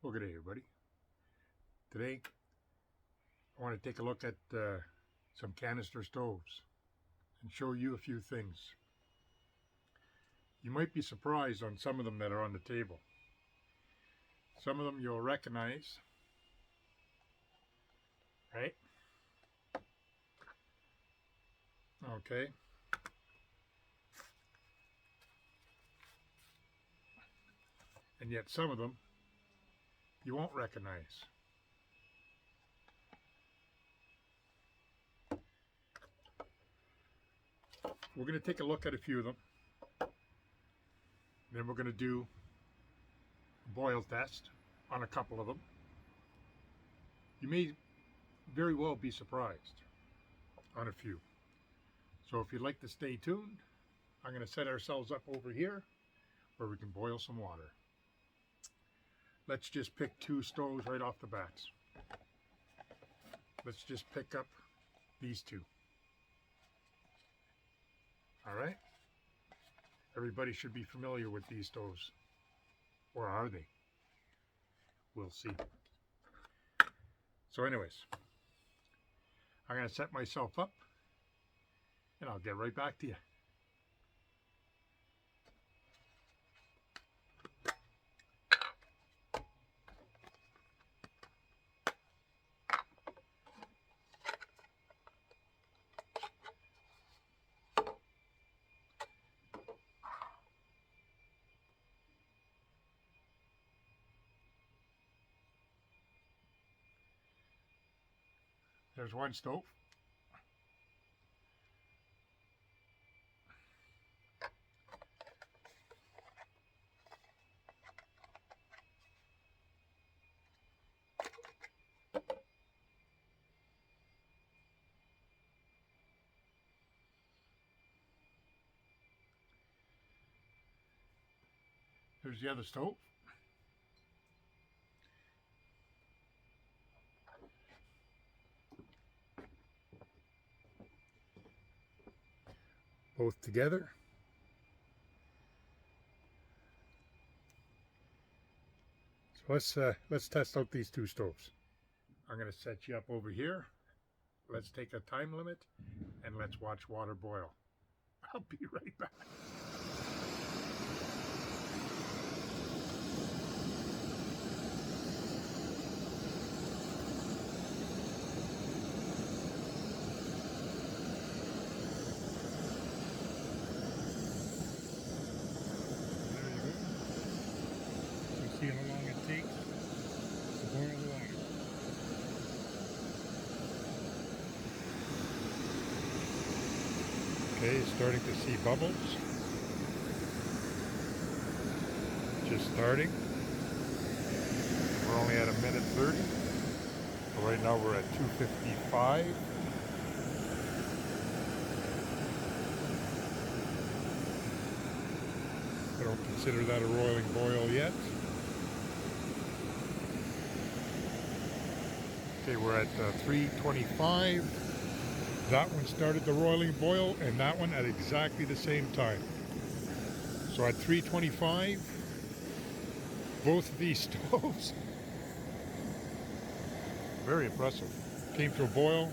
Well, good day, everybody. Today, I want to take a look at some canister stoves and show you a few things. You might be surprised on some of them that are on the table. Some of them you'll recognize, right? Okay. And yet some of them you won't recognize. We're going to take a look at a few of them. Then we're going to do a boil test on a couple of them. You may very well be surprised on a few. So if you'd like to stay tuned, I'm going to set ourselves up over here where we can boil some water. Let's just pick two stoves right off the bats. Let's just pick up these two. All right? Everybody should be familiar with these stoves. Or are they? We'll see. So anyways, I'm going to set myself up and I'll get right back to you. There's one stove. There's the other stove. Both together. So let's test out these two stoves. I'm going to set you up over here. Let's take a time limit and let's watch water boil. I'll be right back. See how long it takes to boil the water. Okay, starting to see bubbles. Just starting. We're only at 1:30. So right now we're at 2:55. I don't consider that a roiling boil yet. Okay, we're at 3:25. That one started the roiling boil, and that one at exactly the same time. So at 3:25, both of these stoves, very impressive, came to a boil,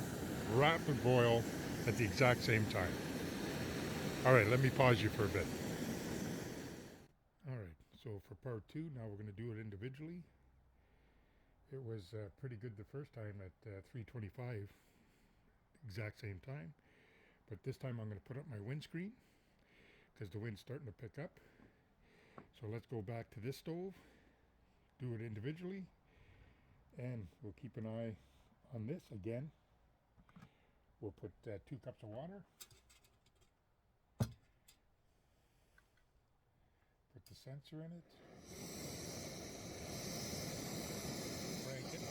rapid boil, at the exact same time. All right, let me pause you for a bit. All right, so for part two, now we're going to do it individually. It was pretty good the first time at 3:25, exact same time. But this time I'm going to put up my windscreen because the wind's starting to pick up. So let's go back to this stove, do it individually, and we'll keep an eye on this again. We'll put 2 cups of water. Put the sensor in it. Crank it.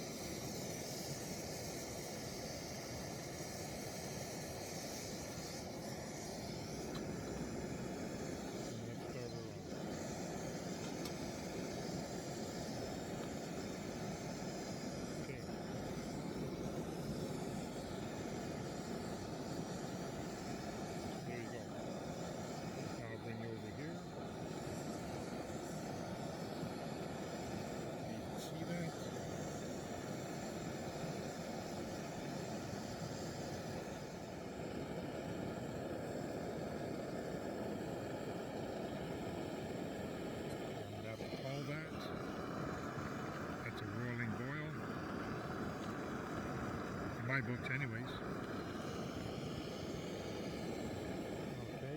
books anyways. Okay.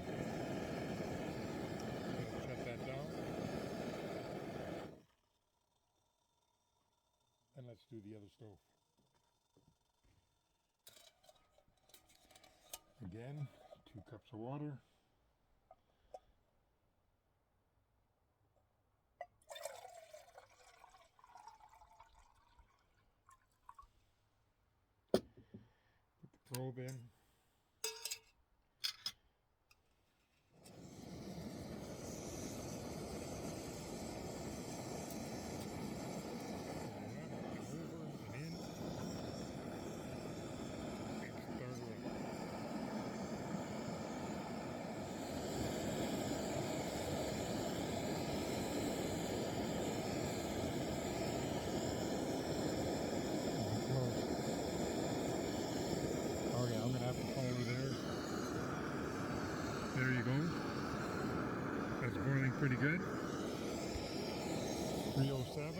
Shut that down. And let's do the other stove. Again, 2 cups of water. Put the probe in. I'm going to have to follow there. There you go. That's boiling pretty good. 307.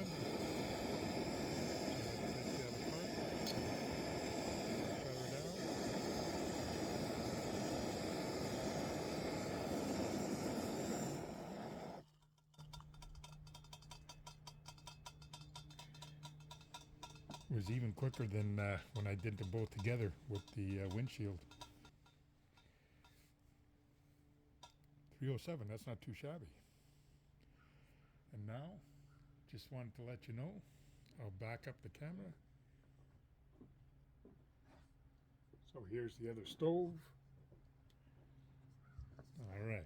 Take the other part. Shut her down. It was even quicker than when I did them both together with the windshield. 307, that's not too shabby. And now, just wanted to let you know, I'll back up the camera. So here's the other stove. All right.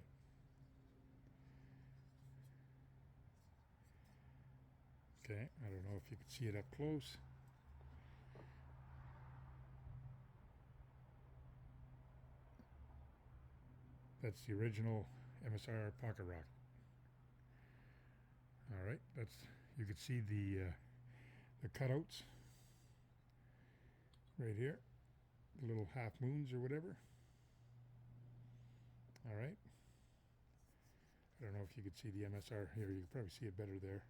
Okay, I don't know if you can see it up close. That's the original MSR pocket rocket. All right, that's, you can see the cutouts right here, the little half moons or whatever. All right. I don't know if you could see the MSR here. You can probably see it better there.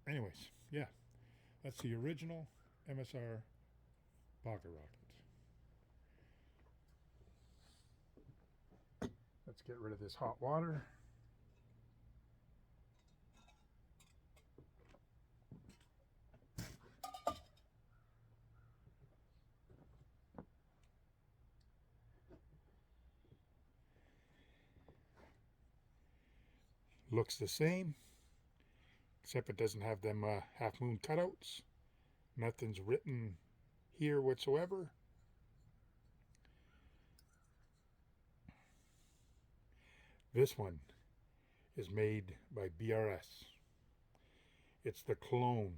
Anyways, yeah, that's the original MSR pocket rocket. Let's get rid of this hot water. Looks the same, except it doesn't have them half moon cutouts. Nothing's written here whatsoever. This one is made by BRS. It's the clone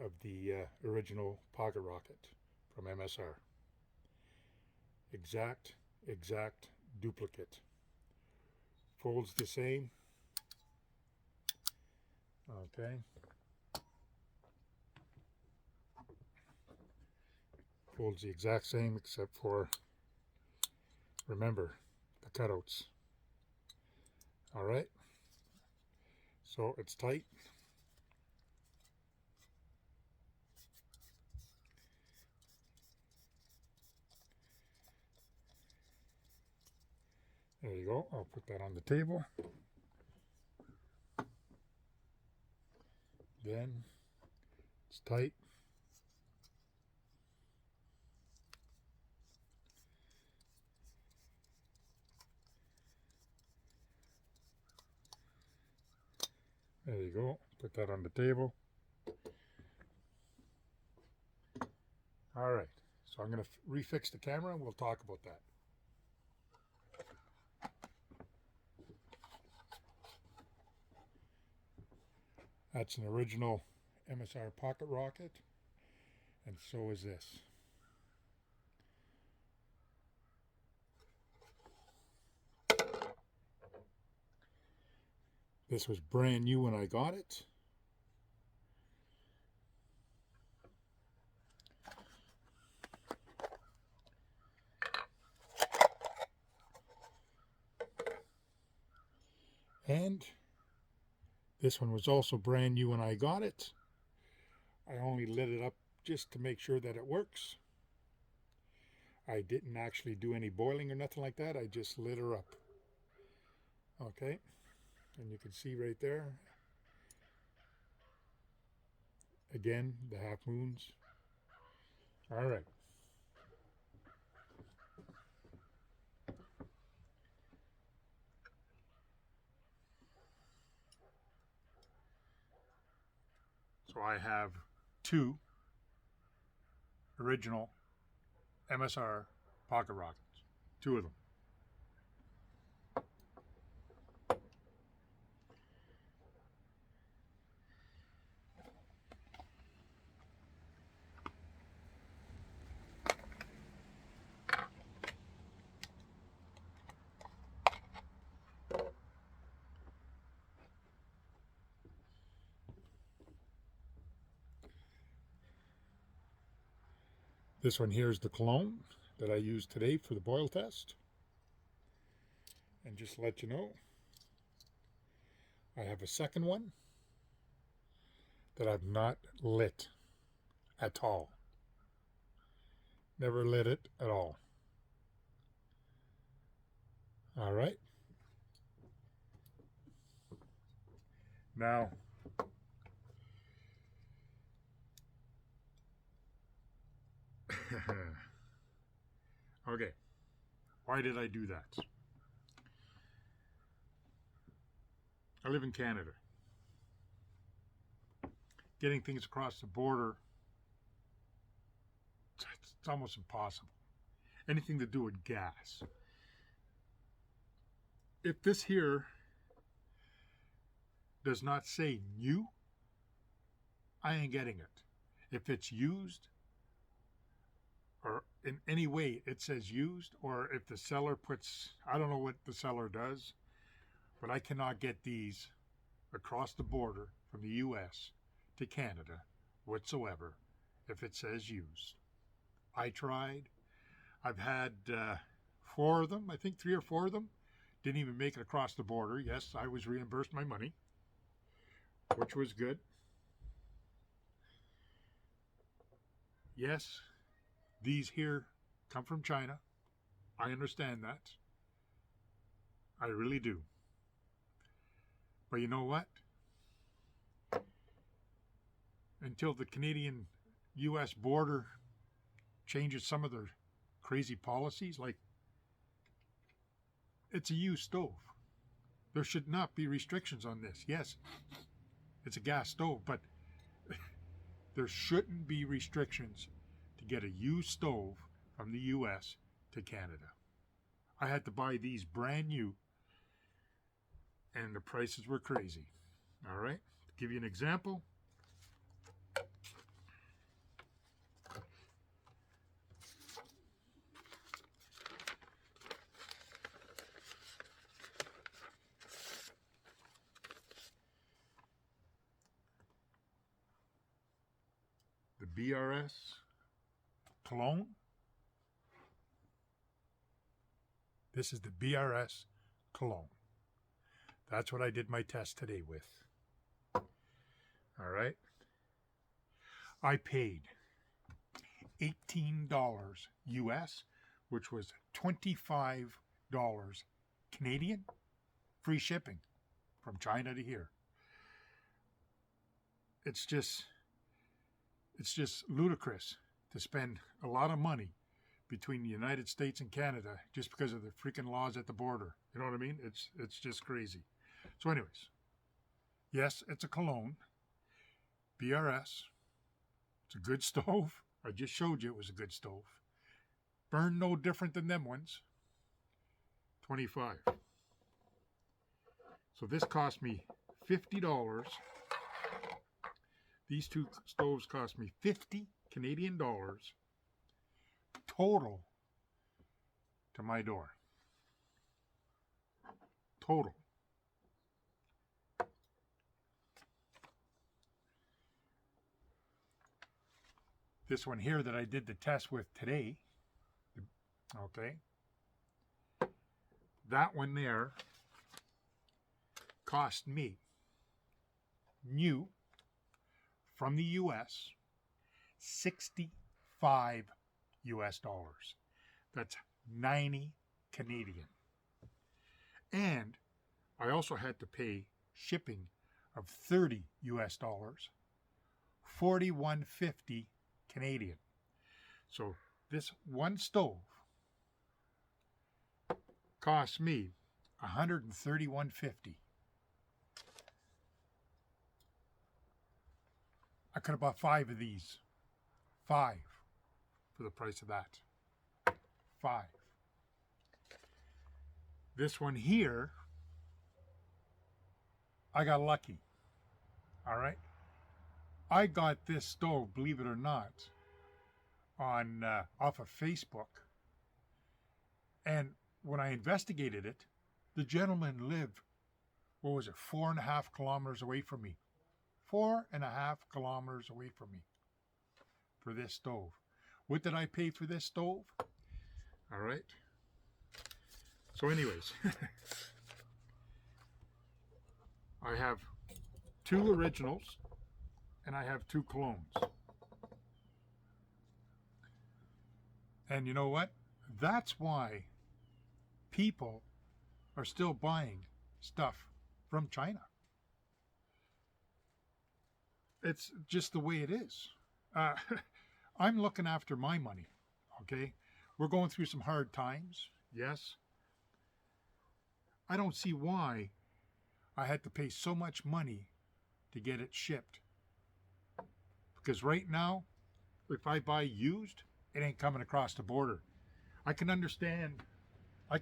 of the original pocket rocket from MSR. Exact duplicate. Folds the same. Okay. Folds the exact same except for, remember, the cutouts. All right. So it's tight. There you go. I'll put that on the table. Then it's tight. There you go. Put that on the table. All right. So I'm going to refix the camera and we'll talk about that. That's an original MSR pocket rocket, and so is this. This was brand new when I got it. And this one was also brand new when I got it. I I only lit it up just to make sure that it works. I didn't actually do any boiling or nothing like that. I just lit her up. Okay, and you can see right there, again, the half moons. All right. So I have two original MSR pocket rockets, two of them. This one here is the cologne that I used today for the boil test. And just to let you know, I have a second one that I've not lit at all. Never lit it at all. All right. Now, okay, why did I do that? I live in Canada. Getting things across the border, it's almost impossible. Anything to do with gas. If this here does not say new, I ain't getting it. If it's used, or in any way it says used, or if the seller puts, I don't know what the seller does, but I cannot get these across the border from the US to Canada whatsoever if it says used. I tried. I've had 4 of them, I think 3 or 4 of them. Didn't even make it across the border. Yes, I was reimbursed my money, which was good. Yes, these here come from China. I understand that. I really do. But you know what? Until the Canadian-US border changes some of their crazy policies, like it's a used stove. There should not be restrictions on this. Yes, it's a gas stove, but there shouldn't be restrictions to get a used stove from the US to Canada. I had to buy these brand new, and the prices were crazy. All right, to give you an example, the BRS cologne. This is the BRS cologne. That's what I did my test today with. All right. I paid $18 US, which was $25 Canadian, free shipping from China to here. It's just ludicrous to spend a lot of money between the United States and Canada just because of the freaking laws at the border. You know what I mean? It's just crazy. So anyways, yes, it's a cologne. BRS. It's a good stove. I just showed you it was a good stove. Burn no different than them ones. $25. So this cost me $50. These two stoves cost me 50 Canadian dollars total to my door. Total. This one here that I did the test with today, okay, that one there cost me new from the US $65 US. That's 90 Canadian. And I also had to pay shipping of 30 US dollars, 41.50 Canadian. So this one stove cost me $131.50. I could have bought 5 of these. 5 for the price of that. 5. This one here, I got lucky. All right. I got this stove, believe it or not, on off of Facebook. And when I investigated it, the gentleman lived, 4.5 kilometers away from me. 4.5 kilometers away from me for this stove. What did I pay for this stove? All right. So anyways, I have 2 originals and I have 2 clones. And you know what? That's why people are still buying stuff from China. It's just the way it is. I'm looking after my money, okay? We're going through some hard times, yes. I don't see why I had to pay so much money to get it shipped. Because right now, if I buy used, it ain't coming across the border. I can understand the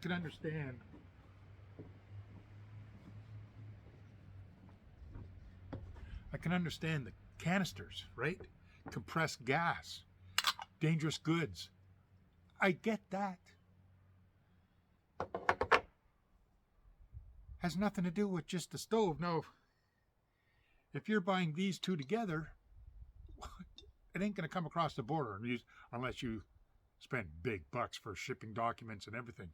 canisters, right? Compressed gas, dangerous goods. I get that. Has nothing to do with just the stove. No, if you're buying these 2 together, it ain't going to come across the border unless you spend big bucks for shipping documents and everything.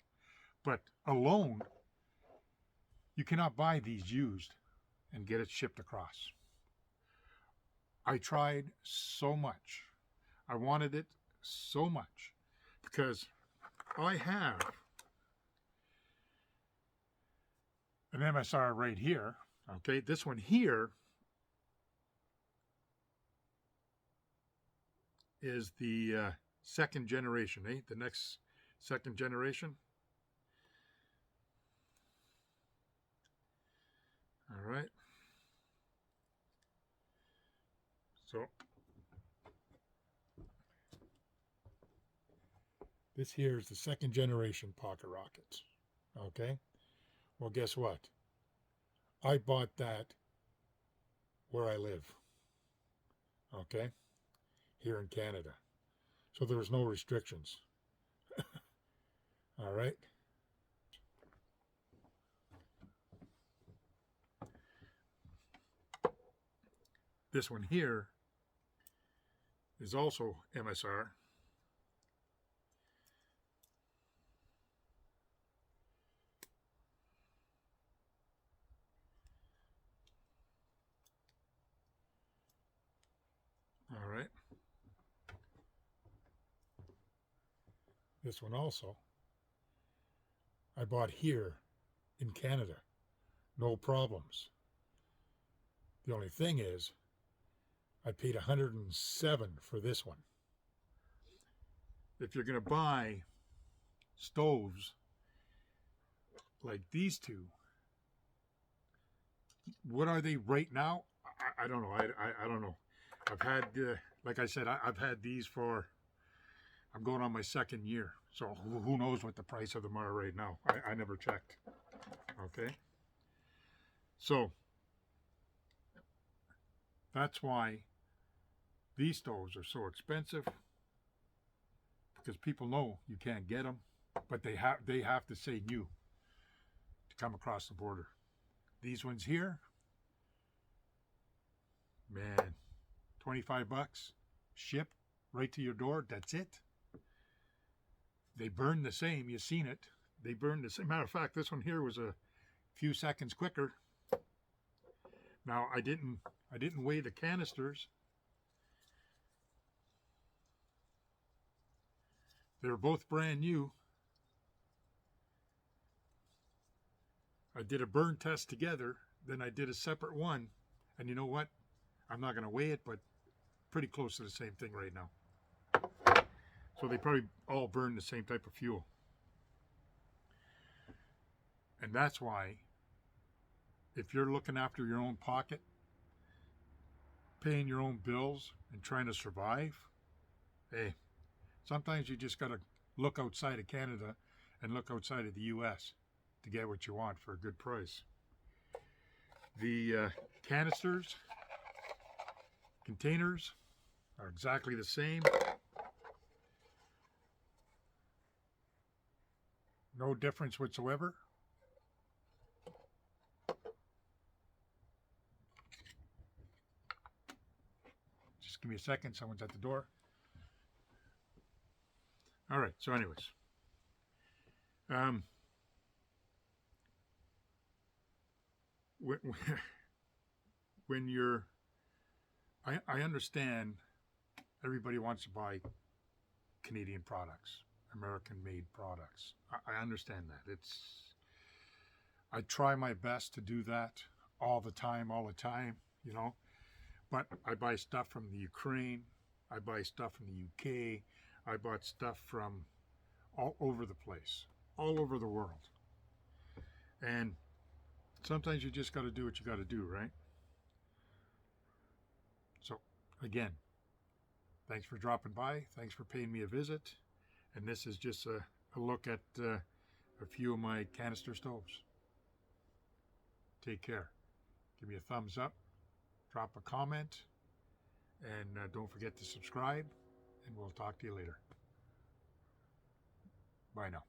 But alone, you cannot buy these used and get it shipped across. I tried so much. I wanted it so much because I have an MSR right here. Okay, this one here is the second generation, the next second generation. All right. So this here is the second generation pocket rockets. Okay. Well, guess what? I bought that where I live. Okay. Here in Canada. So there was no restrictions. All right. This one here is also MSR. All right. This one also I bought here in Canada. No problems. The only thing is I paid $107 for this one. If you're going to buy stoves like these 2, what are they right now? I don't know. I don't know. I've had, like I said, I've had these for, I'm going on my 2nd year. So who knows what the price of them are right now. I never checked. Okay. So that's why these stoves are so expensive, because people know you can't get them, but they have to say new to come across the border. These ones here, man, 25 bucks, shipped right to your door. That's it. They burn the same. You've seen it. They burn the same. Matter of fact, this one here was a few seconds quicker. Now I didn't weigh the canisters. They were both brand new. I did a burn test together, then I did a separate one, and you know what? I'm not going to weigh it, but pretty close to the same thing right now. So they probably all burn the same type of fuel. And that's why, if you're looking after your own pocket, paying your own bills, and trying to survive, hey, sometimes you just got to look outside of Canada and look outside of the US to get what you want for a good price. The canisters, containers are exactly the same. No difference whatsoever. Just give me a second, someone's at the door. All right, so anyways. When you're, I understand everybody wants to buy Canadian products, American-made products. I understand that. I try my best to do that all the time, you know. But I buy stuff from the Ukraine. I buy stuff from the UK. I bought stuff from all over the place, all over the world. And sometimes you just got to do what you got to do, right? So, again, thanks for dropping by. Thanks for paying me a visit. And this is just a look at a few of my canister stoves. Take care. Give me a thumbs up. Drop a comment. And don't forget to subscribe. And we'll talk to you later. Bye now.